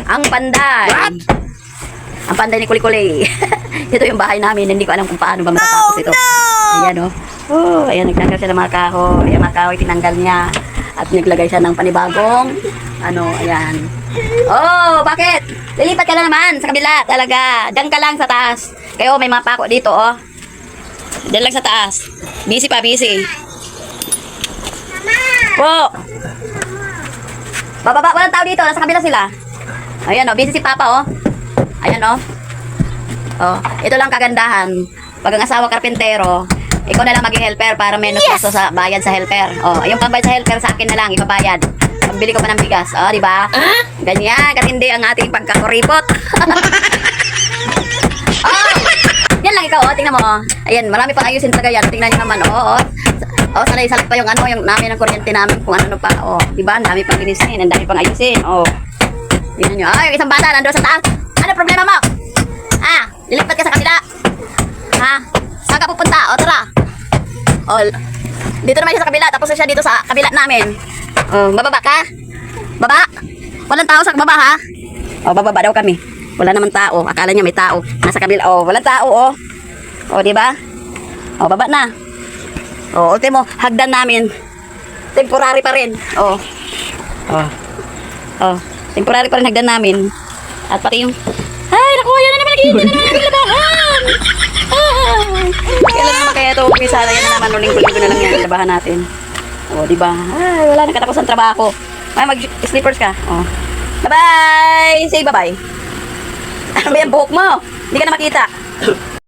Ang panday. What? Ang panday ni Kuli-Kuli. Ito yung bahay namin. Hindi ko alam kung paano ba matatapos ito. Ayan o. Oh, ayan, nagtanggal siya ng mga kahoy. Ayan, mga kahoy, tinanggal niya. At naglagay siya ng panibagong, ayan. Oh, bakit? Lilipat ka na naman sa kabila, talaga. Diyan ka lang sa taas. Kayo, may mga pako dito, oh. Diyan lang sa taas. Busy pa, busy. Po. Bababa, walang tao dito. Nasa kabila sila. Ayan, oh, busy si Papa, oh. Ayan, oh. Oh, ito lang kagandahan. Pag ang asawa karpentero, ikaw na lang maging helper para menos gasto sa bayad sa helper. Oh, yung pambayad sa helper sa akin na lang ipabayad. Pambili ko pa ng bigas. Oh, di ba? Ganyan, katindi ang ating pagkakuripot. Oh, yan lang ikaw, oh. Tingnan mo, oh. Ayan, marami pang ayusin talaga yan. Tingnan niyo naman, oh. Oh, sanay salat pa yung yung namin ng kuryente namin kung ano pa. Oh, di ba? Ang dami pang linisin, ang dami pang ayusin. Oh. Tingnan niyo. Ay, yung isang bata nandoon sa taas. Ano problema mo? Ah, lilipat ka sa kabila. Ha? Saan ka pupunta? O, tara. O, dito naman siya sa kabila. Tapos siya dito sa kabila namin. O, bababa ka? Baba? Walang tao sa baba, ha? O, bababa daw kami. Wala naman tao. Akala niya may tao. Nasa kabila. O, walang tao, o. O, diba? O, baba na. O, ultimo, hagdan namin. Temporary pa rin. O. O. O, temporary pa rin hagdan namin. At pati yung... Ay, nakuha yan na naman. Naghihintay na naman ang labahan. Kailan naman kaya ito umisala yan na naman. Linggo-linggo na lang yan. Labahan natin. O, diba? Ay, wala na katapos ang trabaho. Ay, mag-slippers ka. O. Bye-bye! Say bye-bye. Ano ba yan buhok mo? Hindi ka na makita.